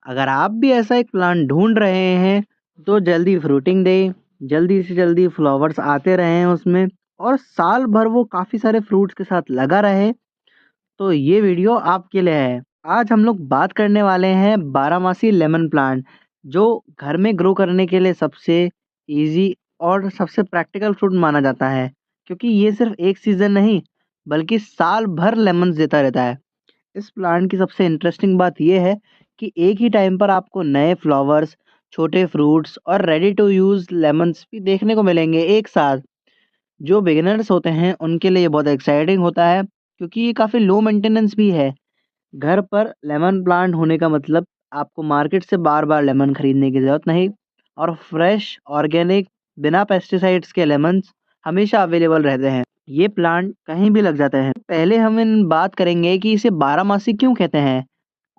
अगर आप भी ऐसा एक प्लांट ढूँढ रहे हैं, तो जल्दी फ्रूटिंग दे, जल्दी से जल्दी फ्लावर्स आते रहें उसमें और साल भर वो काफ़ी सारे फ्रूट्स के साथ लगा रहे, तो ये वीडियो आपके लिए है। आज हम लोग बात करने वाले हैं बारहमासी लेमन प्लांट, जो घर में ग्रो करने के लिए सबसे ईज़ी और सबसे प्रैक्टिकल फ्रूट माना जाता है, क्योंकि ये सिर्फ़ एक सीज़न नहीं, बल्कि साल भर लेमन्स देता रहता है। इस प्लांट की सबसे इंटरेस्टिंग बात ये है कि एक ही टाइम पर आपको नए फ्लावर्स, छोटे फ्रूट्स और रेडी टू यूज़ लेमन्स भी देखने को मिलेंगे एक साथ। जो बिगिनर्स होते हैं उनके लिए ये बहुत एक्साइटिंग होता है क्योंकि ये काफ़ी लो मेंटेनेंस भी है। घर पर लेमन प्लांट होने का मतलब आपको मार्केट से बार-बार लेमन खरीदने की ज़रूरत नहीं और फ्रेश, ऑर्गेनिक, बिना पेस्टिसाइड्स के लेमन्स हमेशा अवेलेबल रहते हैं। ये प्लांट कहीं भी लग जाते हैं। पहले हम इन बात करेंगे कि इसे बारहमासी क्यों कहते हैं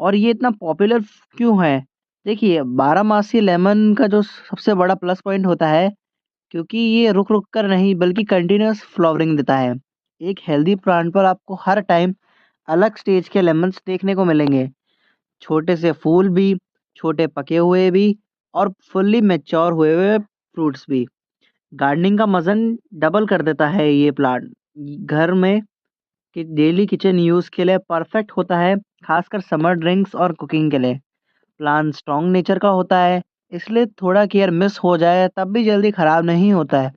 और ये इतना पॉपुलर क्यों है। देखिए, बारहमासी लेमन का जो सबसे बड़ा प्लस पॉइंट होता है क्योंकि ये रुक-रुक कर नहीं बल्कि कंटीन्यूअस फ्लावरिंग देता है। एक हेल्दी प्लांट पर आपको हर टाइम अलग स्टेज के लेमन्स देखने को मिलेंगे। छोटे से फूल भी, छोटे पके हुए भी और फुल्ली मैच्योर हुए हुए फ्रूट्स भी। गार्डनिंग का वज़न डबल कर देता है ये प्लांट। घर में कि डेली किचन यूज़ के लिए परफेक्ट होता है, खासकर समर ड्रिंक्स और कुकिंग के लिए। प्लांट स्ट्रॉन्ग नेचर का होता है, इसलिए थोड़ा केयर मिस हो जाए तब भी जल्दी खराब नहीं होता है।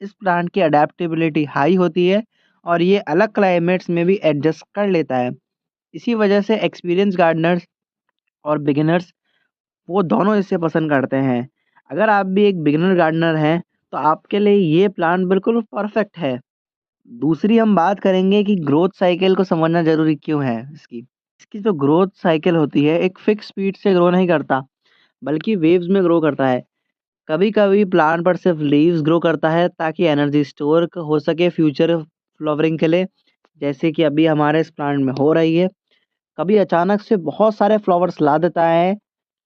इस प्लांट की अडैप्टेबिलिटी हाई होती है और ये अलग क्लाइमेट्स में भी एडजस्ट कर लेता है। इसी वजह से एक्सपीरियंस गार्डनर्स और बिगिनर्स वो दोनों इसे पसंद करते हैं। अगर आप भी एक बिगिनर गार्डनर हैं, तो आपके लिए ये प्लांट बिल्कुल परफेक्ट है। दूसरी हम बात करेंगे कि ग्रोथ साइकिल को समझना ज़रूरी क्यों है इसकी। इसकी जो ग्रोथ साइकिल होती है, एक फिक्स स्पीड से ग्रो नहीं करता, बल्कि वेव्स में ग्रो करता है। कभी-कभी प्लांट पर सिर्फ लीव्स ग्रो करता है ताकि एनर्जी स्टोर हो सके फ्यूचर फ्लावरिंग के लिए, जैसे कि अभी हमारे इस प्लांट में हो रही है। कभी अचानक से बहुत सारे फ्लावर्स ला देता है,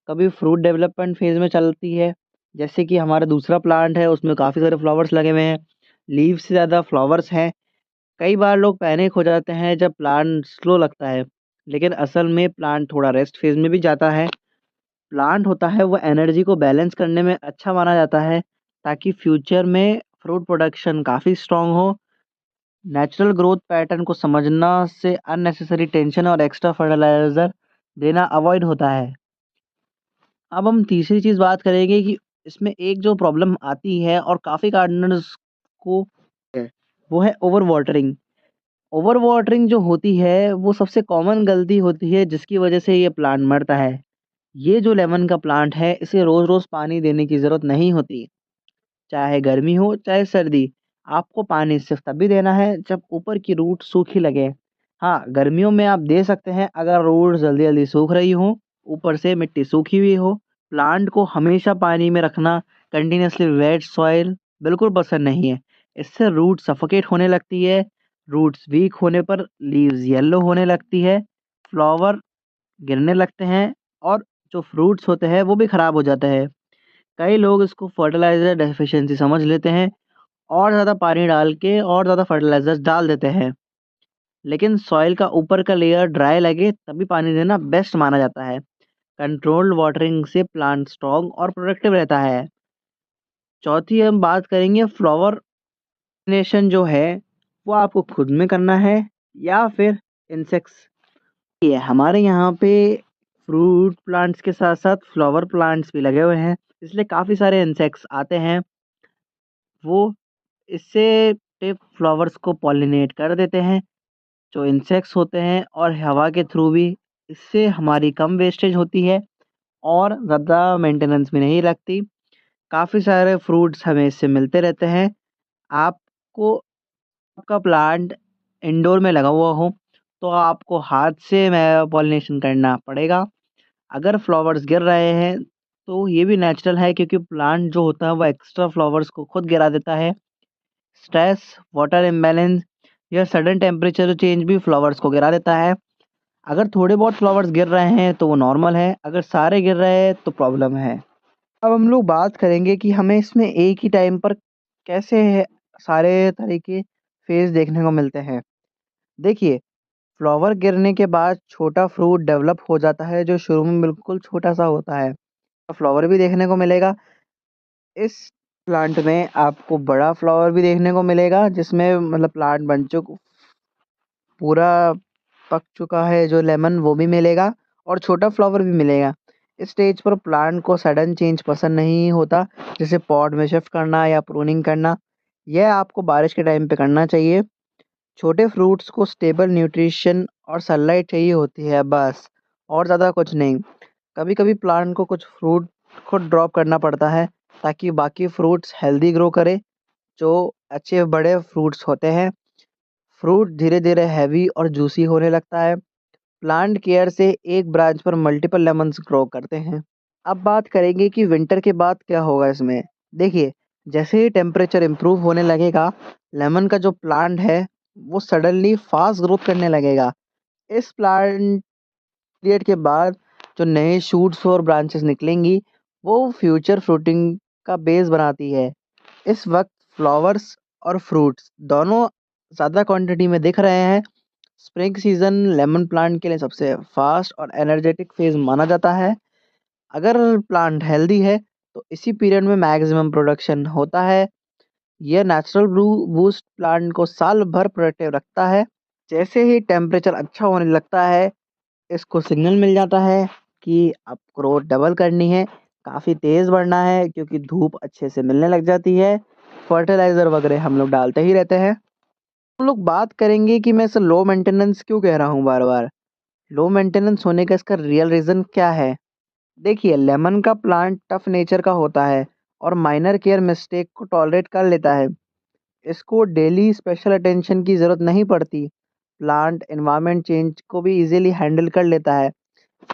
कभी फ्रूट डेवलपमेंट फेज़ में चलती है, जैसे कि हमारा दूसरा प्लांट है उसमें काफ़ी सारे फ्लावर्स लगे हुए हैं, लीव्स से ज़्यादा फ्लावर्स हैं। कई बार लोग पैनिक हो जाते हैं जब प्लांट स्लो लगता है, लेकिन असल में प्लांट थोड़ा रेस्ट फेज़ में भी जाता है। प्लांट होता है वो एनर्जी को बैलेंस करने में अच्छा माना जाता है ताकि फ्यूचर में फ्रूट प्रोडक्शन काफ़ी स्ट्रॉन्ग हो। नेचुरल ग्रोथ पैटर्न को समझना से अननेसेसरी टेंशन और एक्स्ट्रा फर्टिलाइज़र देना अवॉइड होता है। अब हम तीसरी चीज़ बात करेंगे कि इसमें एक जो प्रॉब्लम आती है और काफ़ी गार्डनर्स को है, वो है ओवर वाटरिंग। ओवर वाटरिंग जो होती है, वो सबसे कॉमन गलती होती है जिसकी वजह से ये प्लांट मरता है। ये जो लेमन का प्लांट है, इसे रोज़-रोज़ पानी देने की ज़रूरत नहीं होती, चाहे गर्मी हो, चाहे सर्दी। आपको पानी सिर्फ़ तभी देना है जब ऊपर की रूट सूखी लगे। हाँ, गर्मियों में आप दे सकते हैं अगर रूट जल्दी-जल्दी सूख रही हों, ऊपर से मिट्टी सूखी हुई हो। प्लांट को हमेशा पानी में रखना, कंटीन्यूअसली वेट सॉइल बिल्कुल पसंद नहीं है। इससे रूट सफोकेट होने लगती है, रूट्स वीक होने पर लीव्स येलो होने लगती है, फ्लावर गिरने लगते हैं और जो फ्रूट्स होते हैं वो भी ख़राब हो जाते हैं। कई लोग इसको फर्टिलाइज़र डेफिशिएंसी समझ लेते हैं और ज़्यादा पानी डाल के और ज़्यादा फर्टिलाइज़र्स डाल देते हैं। लेकिन सॉइल का ऊपर का लेयर ड्राई लगे तभी पानी देना बेस्ट माना जाता है। कंट्रोल्ड वाटरिंग से प्लांट स्ट्रॉन्ग और प्रोडक्टिव रहता है। चौथी हम बात करेंगे फ्लावर पॉलिनेशन जो है वो आपको खुद में करना है या फिर इंसेक्ट्स। ये हमारे यहाँ पे फ्रूट प्लांट्स के साथ-साथ फ्लावर प्लांट्स भी लगे हुए हैं, इसलिए काफ़ी सारे इंसेक्ट्स आते हैं। वो इससे टिप फ्लावर्स को पॉलिनेट कर देते हैं, जो इंसेक्ट्स होते हैं और हवा के थ्रू भी इससे हमारी कम वेस्टेज होती है और ज़्यादा मेंटेनेंस भी नहीं लगती। काफ़ी सारे फ्रूट्स हमें इससे मिलते रहते हैं। आपको आपका प्लांट इंडोर में लगा हुआ हो, तो आपको हाथ से पॉलिनेशन करना पड़ेगा। अगर फ्लावर्स गिर रहे हैं, तो ये भी नेचुरल है क्योंकि प्लांट जो होता है वो एक्स्ट्रा फ्लावर्स को खुद गिरा देता है। स्ट्रेस, वाटर इम्बैलेंस या सडन टेम्परेचर चेंज भी फ्लावर्स को गिरा देता है। अगर थोड़े बहुत फ्लावर्स गिर रहे हैं तो वो नॉर्मल है, अगर सारे गिर रहे हैं तो प्रॉब्लम है। अब हम लोग बात करेंगे कि हमें इसमें एक ही टाइम पर कैसे सारे तरह के फेज़ देखने को मिलते हैं। देखिए, फ्लावर गिरने के बाद छोटा फ्रूट डेवलप हो जाता है जो शुरू में बिल्कुल छोटा-सा होता है। फ्लावर भी देखने को मिलेगा। इस प्लांट में आपको बड़ा फ्लावर भी देखने को मिलेगा जिसमें मतलब प्लांट बन पूरा पक चुका है जो लेमन वो भी मिलेगा और छोटा फ्लावर भी मिलेगा। इस स्टेज पर प्लांट को सडन चेंज पसंद नहीं होता, जैसे पॉट में शिफ्ट करना या प्रूनिंग करना। यह आपको बारिश के टाइम पे करना चाहिए। छोटे फ्रूट्स को स्टेबल न्यूट्रिशन और सनलाइट चाहिए होती है बस, और ज़्यादा कुछ नहीं। कभी-कभी प्लांट को कुछ फ्रूट खुद ड्रॉप करना पड़ता है ताकि बाकी फ्रूट्स हेल्दी ग्रो करे, जो अच्छे बड़े फ्रूट्स होते हैं। फ्रूट धीरे-धीरे हैवी और जूसी होने लगता है। प्लांट केयर से एक ब्रांच पर मल्टीपल लेमन्स ग्रो करते हैं। अब बात करेंगे कि विंटर के बाद क्या होगा इसमें। देखिए, जैसे ही टेम्परेचर इम्प्रूव होने लगेगा, लेमन का जो प्लांट है, वो सडनली फास्ट ग्रोथ करने लगेगा। इस प्लांट पीरियड के बाद जो नए शूट्स और ब्रांचेस निकलेंगी, वो फ्यूचर फ्रूटिंग का बेस बनाती है। इस वक्त फ्लावर्स और फ्रूट्स दोनों ज़्यादा क्वांटिटी में दिख रहे हैं। स्प्रिंग सीजन लेमन प्लांट के लिए सबसे फास्ट और एनर्जेटिक फेज माना जाता है। अगर प्लांट हेल्दी है तो इसी पीरियड में मैक्सिमम प्रोडक्शन होता है। यह नेचुरल बूस्ट प्लांट को साल भर प्रोडक्टिव रखता है। जैसे ही टेम्परेचर अच्छा होने लगता है, इसको सिग्नल मिल जाता है कि अब ग्रोथ डबल करनी है, काफ़ी तेज़ बढ़ना है क्योंकि धूप अच्छे से मिलने लग जाती है। फर्टिलाइज़र वगैरह हम लोग डालते ही रहते हैं। हम लोग बात करेंगे कि मैं इसे लो मेंटेनेंस क्यों कह रहा हूँ बार-बार। लो मेंटेनेंस होने का इसका रियल रीज़न क्या है? देखिए, लेमन का प्लांट टफ नेचर का होता है और माइनर केयर मिस्टेक को टॉलरेट कर लेता है। इसको डेली स्पेशल अटेंशन की ज़रूरत नहीं पड़ती। प्लांट एनवायरनमेंट चेंज को भी इजीली हैंडल कर लेता है।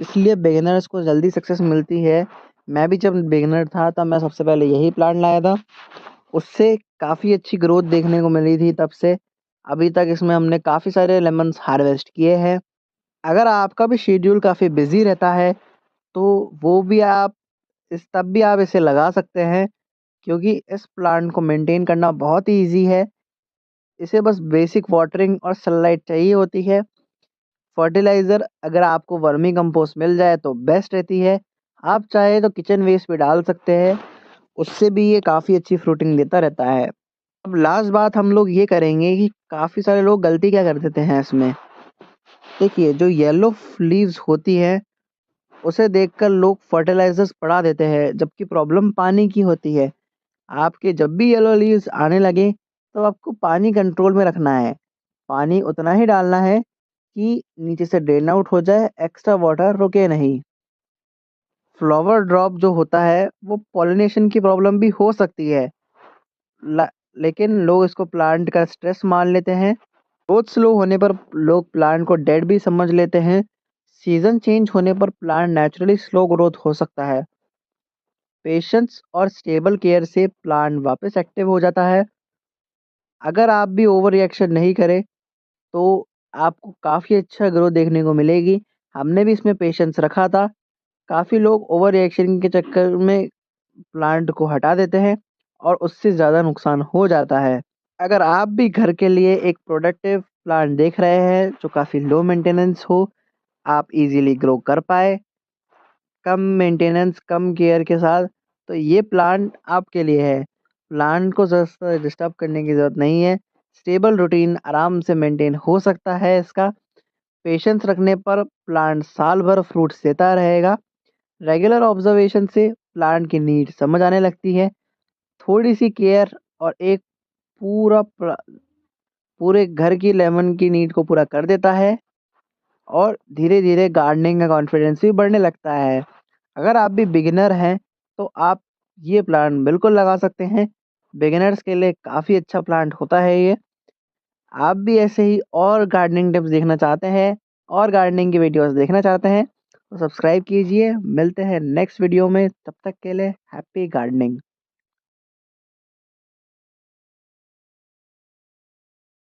इसलिए बिगिनर्स को जल्दी सक्सेस मिलती है। मैं भी जब बिगिनर था तब मैं सबसे पहले यही प्लांट लाया था। उससे काफ़ी अच्छी ग्रोथ देखने को मिली थी तब से। अभी तक इसमें हमने काफ़ी सारे लेमन्स हार्वेस्ट किए हैं। अगर आपका भी शेड्यूल काफ़ी बिज़ी रहता है, तो वो भी आप तब भी आप इसे लगा सकते हैं क्योंकि इस प्लांट को मेंटेन करना बहुत ही ईज़ी है। इसे बस बेसिक वाटरिंग और सनलाइट चाहिए होती है। फर्टिलाइज़र अगर आपको वर्मी कंपोस्ट मिल जाए तो बेस्ट रहती है। आप चाहे तो किचन वेस्ट भी डाल सकते हैं, उससे भी ये काफ़ी अच्छी फ्रूटिंग देता रहता है। अब लास्ट बात हम लोग ये करेंगे कि काफ़ी सारे लोग गलती क्या कर देते हैं इसमें। देखिए, जो येलो लीव्स होती है, उसे देखकर लोग फर्टिलाइज़र्स बढ़ा देते हैं, जबकि प्रॉब्लम पानी की होती है। आपके जब भी येलो लीव्स आने लगें, तो आपको पानी कंट्रोल में रखना है। पानी उतना ही डालना है कि नीचे से ड्रेन आउट हो जाए, एक्स्ट्रा वाटर रुके नहीं। फ्लावर ड्रॉप जो होता है, वो पॉलिनेशन की प्रॉब्लम भी हो सकती है। ला लेकिन लोग इसको प्लांट का स्ट्रेस मान लेते हैं। ग्रोथ स्लो होने पर लोग प्लांट को डेड भी समझ लेते हैं। सीज़न चेंज होने पर प्लांट नेचुरली स्लो ग्रोथ हो सकता है। पेशेंस और स्टेबल केयर से प्लांट वापस एक्टिव हो जाता है। अगर आप भी ओवर रिएक्शन नहीं करें, तो आपको काफ़ी अच्छा ग्रोथ देखने को मिलेगी। हमने भी इसमें पेशेंस रखा था। काफ़ी लोग ओवर रिएक्शन के चक्कर में प्लांट को हटा देते हैं और उससे ज़्यादा नुकसान हो जाता है। अगर आप भी घर के लिए एक प्रोडक्टिव प्लांट देख रहे हैं जो काफ़ी लो मेंटेनेंस हो, आप इजीली ग्रो कर पाए, कम मेंटेनेंस, कम केयर के साथ, तो ये प्लांट आपके लिए है। प्लांट को ज़्यादा डिस्टर्ब करने की ज़रूरत नहीं है। स्टेबल रूटीन आराम से मेंटेन हो सकता है इसका। पेशेंस रखने पर प्लांट साल भर फ्रूट्स देता रहेगा। रेगुलर ऑब्जर्वेशन से प्लांट की नीड समझ आने लगती है। थोड़ी सी केयर और एक पूरा पूरे घर की लेमन की नीड को पूरा कर देता है और धीरे-धीरे गार्डनिंग का कॉन्फिडेंस भी बढ़ने लगता है। अगर आप भी बिगिनर हैं, तो आप ये प्लांट बिल्कुल लगा सकते हैं। बिगिनर्स के लिए काफ़ी अच्छा प्लांट होता है ये। आप भी ऐसे ही और गार्डनिंग टिप्स देखना चाहते हैं और गार्डनिंग की वीडियोज़ देखना चाहते हैं, तो सब्सक्राइब कीजिए। मिलते हैं नेक्स्ट वीडियो में, तब तक के लिए हैप्पी गार्डनिंग।